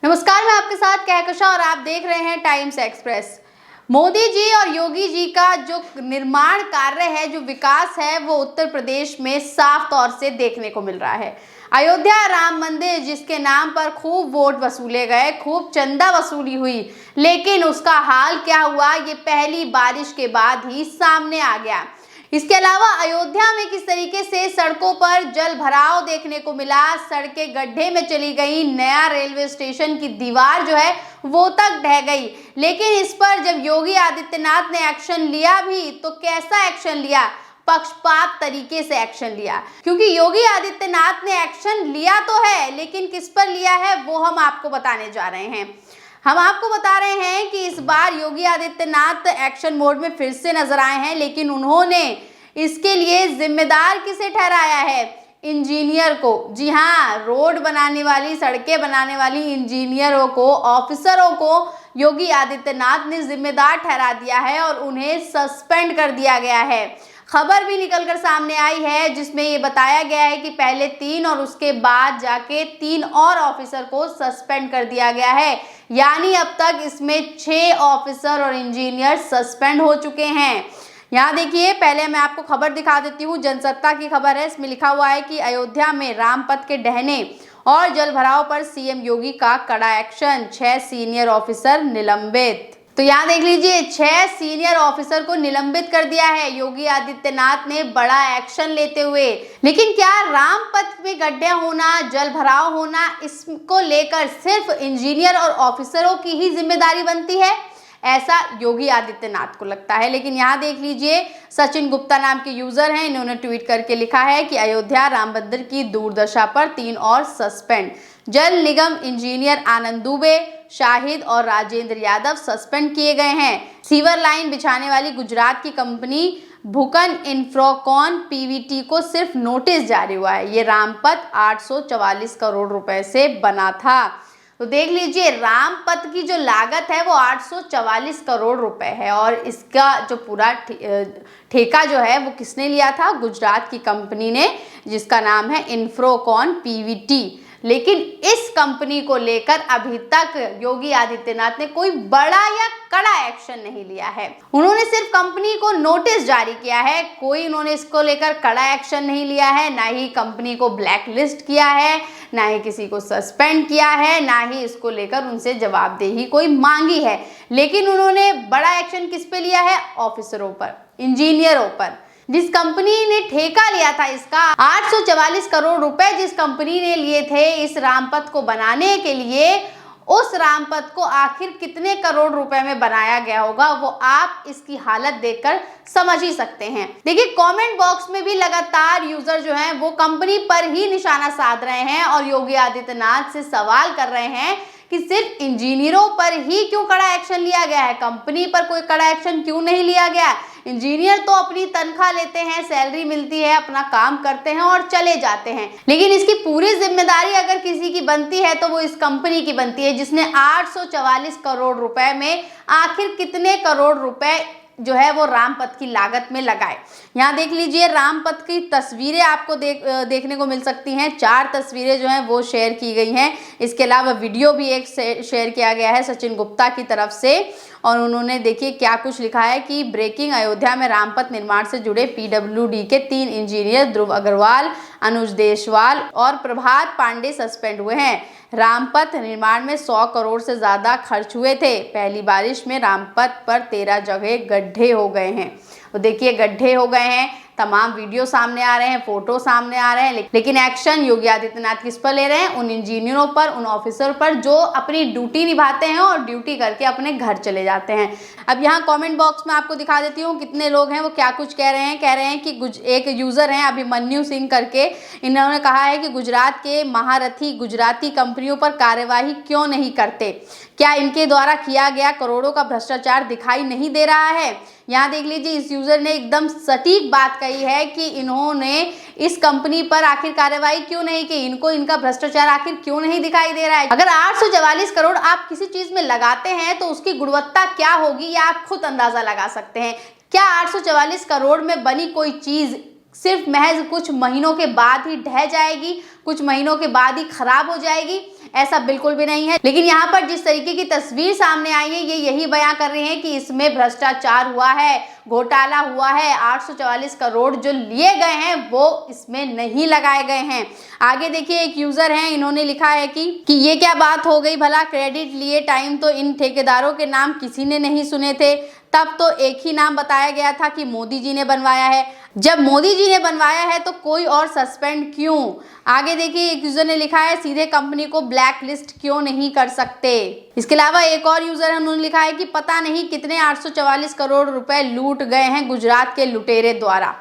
नमस्कार, मैं आपके साथ कहकशा और आप देख रहे हैं टाइम्स एक्सप्रेस। मोदी जी और योगी जी का जो निर्माण कार्य है, जो विकास है, वो उत्तर प्रदेश में साफ तौर से देखने को मिल रहा है। अयोध्या राम मंदिर जिसके नाम पर खूब वोट वसूले गए, खूब चंदा वसूली हुई, लेकिन उसका हाल क्या हुआ ये पहली बारिश के बाद ही सामने आ गया। इसके अलावा अयोध्या में किस तरीके से सड़कों पर जल भराव देखने को मिला, सड़कें गड्ढे में चली गई, नया रेलवे स्टेशन की दीवार जो है वो तक ढह गई। लेकिन इस पर जब योगी आदित्यनाथ ने एक्शन लिया भी तो कैसा एक्शन लिया? पक्षपात तरीके से एक्शन लिया, क्योंकि योगी आदित्यनाथ ने एक्शन लिया तो है, लेकिन किस पर लिया है वो हम आपको बताने जा रहे हैं। हम आपको बता रहे हैं कि इस बार योगी आदित्यनाथ एक्शन मोड में फिर से नजर आए हैं, लेकिन उन्होंने इसके लिए जिम्मेदार किसे ठहराया है? इंजीनियर को। जी हाँ, रोड बनाने वाली, सड़कें बनाने वाली इंजीनियरों को, ऑफिसरों को योगी आदित्यनाथ ने जिम्मेदार ठहरा दिया है और उन्हें सस्पेंड कर दिया गया है। खबर भी निकलकर सामने आई है जिसमें ये बताया गया है कि पहले 3 और उसके बाद जाके 3 और ऑफिसर को सस्पेंड कर दिया गया है। यानी अब तक इसमें 6 ऑफिसर और इंजीनियर सस्पेंड हो चुके हैं। यहाँ देखिए, पहले मैं आपको खबर दिखा देती हूँ। जनसत्ता की खबर है, इसमें लिखा हुआ है कि अयोध्या में रामपथ के ढहने और जल भराव पर सीएम योगी का कड़ा एक्शन, 6 सीनियर ऑफिसर निलंबित। तो यहाँ देख लीजिए, 6 सीनियर ऑफिसर को निलंबित कर दिया है योगी आदित्यनाथ ने बड़ा एक्शन लेते हुए। लेकिन क्या रामपथ में गड्ढे होना, जल भराव होना, इसको लेकर सिर्फ इंजीनियर और ऑफिसरों की ही जिम्मेदारी बनती है? ऐसा योगी आदित्यनाथ को लगता है। लेकिन यहाँ देख लीजिए, सचिन गुप्ता नाम के यूजर हैं, इन्होंने ट्वीट करके लिखा है कि अयोध्या राम मंदिर की दुर्दशा पर 3 और सस्पेंड। जल निगम इंजीनियर आनंद दुबे, शाहिद और राजेंद्र यादव सस्पेंड किए गए हैं। सीवर लाइन बिछाने वाली गुजरात की कंपनी भूकन इंफ्राकॉन पीवीटी को सिर्फ नोटिस जारी हुआ है। ये रामपथ 844 करोड़ रुपए से बना था। तो देख लीजिए, रामपथ की जो लागत है वो 844 करोड़ रुपए है और इसका जो पूरा ठेका जो है वो किसने लिया था? गुजरात की कंपनी ने, जिसका नाम है इंफ्राकॉन पीवीटी। लेकिन इस कंपनी को लेकर अभी तक योगी आदित्यनाथ ने कोई बड़ा या कड़ा एक्शन नहीं लिया है। उन्होंने सिर्फ कंपनी को नोटिस जारी किया है, कोई उन्होंने इसको लेकर कड़ा एक्शन नहीं लिया है। ना ही कंपनी को ब्लैक लिस्ट किया है, ना ही किसी को सस्पेंड किया है, ना ही इसको लेकर उनसे जवाबदेही कोई मांगी है। लेकिन उन्होंने बड़ा एक्शन किस पे लिया है? ऑफिसरों पर, इंजीनियरों पर। जिस कंपनी ने ठेका लिया था इसका 844 करोड़ रुपए जिस कंपनी ने लिए थे इस रामपथ को बनाने के लिए, उस रामपथ को आखिर कितने करोड़ रुपए में बनाया गया होगा वो आप इसकी हालत देखकर समझ ही सकते हैं। देखिए, कमेंट बॉक्स में भी लगातार यूजर जो हैं वो कंपनी पर ही निशाना साध रहे हैं और योगी आदित्यनाथ से सवाल कर रहे हैं कि सिर्फ इंजीनियरों पर ही क्यों कड़ा एक्शन लिया गया है, कंपनी पर कोई कड़ा एक्शन क्यों नहीं लिया गया? इंजीनियर तो अपनी तनख्वाह लेते हैं, सैलरी मिलती है, अपना काम करते हैं और चले जाते हैं। लेकिन इसकी पूरी जिम्मेदारी अगर किसी की बनती है तो वो इस कंपनी की बनती है, जिसने 844 करोड़ रुपए में आखिर कितने करोड़ रुपए जो है वो रामपथ की लागत में लगाए। यहाँ देख लीजिए, रामपथ की तस्वीरें आपको देखने को मिल सकती हैं। 4 तस्वीरें जो हैं वो शेयर की गई हैं। इसके अलावा वीडियो भी एक शेयर किया गया है सचिन गुप्ता की तरफ से, और उन्होंने देखिए क्या कुछ लिखा है कि ब्रेकिंग, अयोध्या में रामपथ निर्माण से जुड़े पीडब्ल्यूडी के 3 इंजीनियर ध्रुव अग्रवाल, अनुज देशवाल और प्रभात पांडे सस्पेंड हुए हैं। रामपथ निर्माण में 100 करोड़ से ज्यादा खर्च हुए थे। पहली बारिश में रामपथ पर 13 जगह गड्ढे हो गए हैं। तो देखिए, गड्ढे हो गए हैं, तमाम वीडियो सामने आ रहे हैं, फोटो सामने आ रहे हैं, लेकिन एक्शन योगी आदित्यनाथ किस पर ले रहे हैं? उन इंजीनियरों पर, उन ऑफिसर पर जो अपनी ड्यूटी निभाते हैं और ड्यूटी करके अपने घर चले जाते हैं। अब यहाँ कमेंट बॉक्स में आपको दिखा देती हूँ कितने लोग हैं वो क्या कुछ कह रहे हैं। कह रहे हैं कि एक यूजर हैं अभिमन्यु सिंह करके, इन्होंने कहा है कि गुजरात के महारथी गुजराती कंपनियों पर कार्यवाही क्यों नहीं करते? क्या इनके द्वारा किया गया करोड़ों का भ्रष्टाचार दिखाई नहीं दे रहा है? यहाँ देख लीजिए, इस यूजर ने एकदम सटीक बात कही है कि इन्होंने इस कंपनी पर आखिर कार्रवाई क्यों नहीं की, इनको इनका भ्रष्टाचार आखिर क्यों नहीं दिखाई दे रहा है। अगर 844 करोड़ आप किसी चीज में लगाते हैं तो उसकी गुणवत्ता क्या होगी ये आप खुद अंदाजा लगा सकते हैं। क्या 844 करोड़ में बनी कोई चीज सिर्फ महज कुछ महीनों के बाद ही ढह जाएगी, कुछ महीनों के बाद ही खराब हो जाएगी? ऐसा बिल्कुल भी नहीं है। लेकिन यहाँ पर जिस तरीके की तस्वीर सामने आई है ये यही बयां कर रहे हैं कि इसमें भ्रष्टाचार हुआ है, घोटाला हुआ है, 844 करोड़ जो लिए गए हैं वो इसमें नहीं लगाए गए हैं। आगे देखिए, एक यूजर हैं, इन्होंने लिखा है कि ये क्या बात हो गई भला, क्रेडिट लिए टाइम तो इन ठेकेदारों के नाम किसी ने नहीं सुने थे, तब तो एक ही नाम बताया गया था कि मोदी जी ने बनवाया है। जब मोदी जी ने बनवाया है तो कोई और सस्पेंड क्यों? आगे देखिए, एक यूजर ने लिखा है सीधे कंपनी को ब्लैक लिस्ट क्यों नहीं कर सकते। इसके अलावा एक और यूजर है, उन्होंने लिखा है कि पता नहीं कितने 844 करोड़ रुपए लूट गए हैं गुजरात के लुटेरे द्वारा।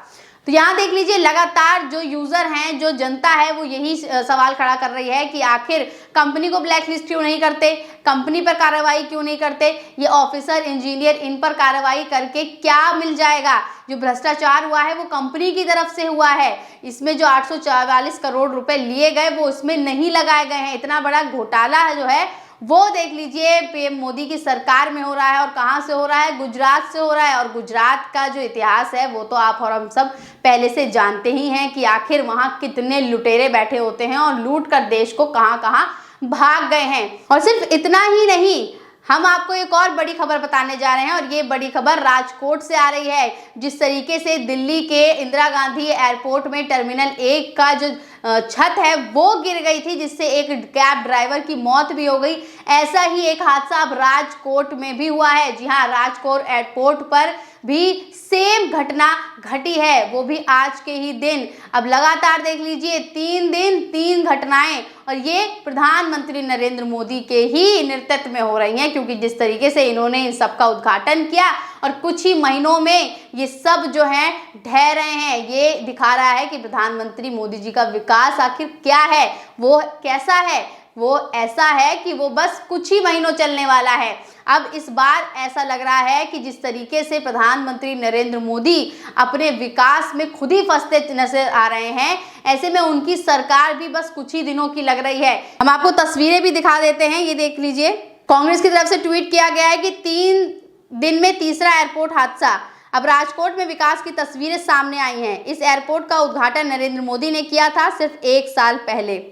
तो यहाँ देख लीजिए, लगातार जो यूजर हैं, जो जनता है, वो यही सवाल खड़ा कर रही है कि आखिर कंपनी को ब्लैक लिस्ट क्यों नहीं करते, कंपनी पर कार्रवाई क्यों नहीं करते, ये ऑफिसर इंजीनियर इन पर कार्रवाई करके क्या मिल जाएगा। जो भ्रष्टाचार हुआ है वो कंपनी की तरफ से हुआ है, इसमें जो 844 करोड़ रुपए लिए गए वो उसमें नहीं लगाए गए हैं। इतना बड़ा घोटाला जो है वो देख लीजिए पीएम मोदी की सरकार में हो रहा है। और कहां से हो रहा है? गुजरात से हो रहा है। और गुजरात का जो इतिहास है वो तो आप और हम सब पहले से जानते ही हैं कि आखिर वहां कितने लुटेरे बैठे होते हैं और लूट कर देश को कहां कहां भाग गए हैं। और सिर्फ इतना ही नहीं, हम आपको एक और बड़ी खबर बताने जा रहे हैं और ये बड़ी खबर राजकोट से आ रही है। जिस तरीके से दिल्ली के इंदिरा गांधी एयरपोर्ट में टर्मिनल 1 का जो छत है वो गिर गई थी, जिससे एक कैब ड्राइवर की मौत भी हो गई, ऐसा ही एक हादसा अब राजकोट में भी हुआ है। जी हाँ, राजकोट एयरपोर्ट पर भी सेम घटना घटी है, वो भी आज के ही दिन। अब लगातार देख लीजिए 3 दिन 3 घटनाएं, और ये प्रधानमंत्री नरेंद्र मोदी के ही नेतृत्व में हो रही हैं, क्योंकि जिस तरीके से इन्होंने इन सब का उद्घाटन किया और कुछ ही महीनों में ये सब जो है ढह रहे हैं। ये दिखा रहा है कि प्रधानमंत्री मोदी जी का विकास आखिर क्या है, वो कैसा है। वो ऐसा है कि वो बस कुछ ही महीनों चलने वाला है। अब इस बार ऐसा लग रहा है कि जिस तरीके से प्रधानमंत्री नरेंद्र मोदी अपने विकास में खुद ही फंसते नजर आ रहे हैं, ऐसे में उनकी सरकार भी बस कुछ ही दिनों की लग रही है। हम आपको तस्वीरें भी दिखा देते हैं, ये देख लीजिए। कांग्रेस की तरफ से ट्वीट किया गया है कि 3 दिन में तीसरा एयरपोर्ट हादसा। अब राजकोट में विकास की तस्वीरें सामने आई हैं। इस एयरपोर्ट का उद्घाटन नरेंद्र मोदी ने किया था सिर्फ 1 साल पहले।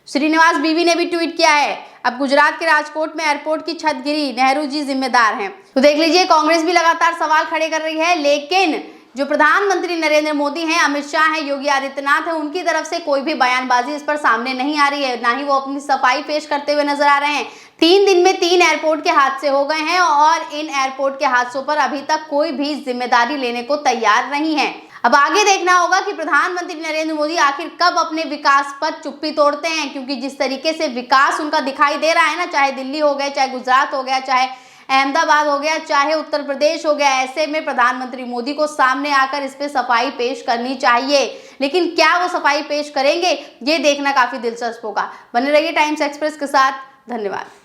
श्रीनिवास बीवी ने भी ट्वीट किया है, अब गुजरात के राजकोट में एयरपोर्ट की छत गिरी, नेहरू जी जिम्मेदार हैं। तो देख लीजिए, कांग्रेस भी लगातार सवाल खड़े कर रही है, लेकिन जो प्रधानमंत्री नरेंद्र मोदी हैं, अमित शाह हैं, योगी आदित्यनाथ हैं, उनकी तरफ से कोई भी बयानबाजी इस पर सामने नहीं आ रही है, ना ही वो अपनी सफाई पेश करते हुए नजर आ रहे हैं। 3 दिन में 3 एयरपोर्ट के हादसे हो गए हैं और इन एयरपोर्ट के हादसों पर अभी तक कोई भी जिम्मेदारी लेने को तैयार नहीं है। अब आगे देखना होगा कि प्रधानमंत्री नरेंद्र मोदी आखिर कब अपने विकास पर चुप्पी तोड़ते हैं, क्योंकि जिस तरीके से विकास उनका दिखाई दे रहा है ना, चाहे दिल्ली हो गया, चाहे गुजरात हो गया, चाहे अहमदाबाद हो गया, चाहे उत्तर प्रदेश हो गया, ऐसे में प्रधानमंत्री मोदी को सामने आकर इस पे सफाई पेश करनी चाहिए। लेकिन क्या वो सफाई पेश करेंगे, ये देखना काफी दिलचस्प होगा। बने रहिए टाइम्स एक्सप्रेस के साथ। धन्यवाद।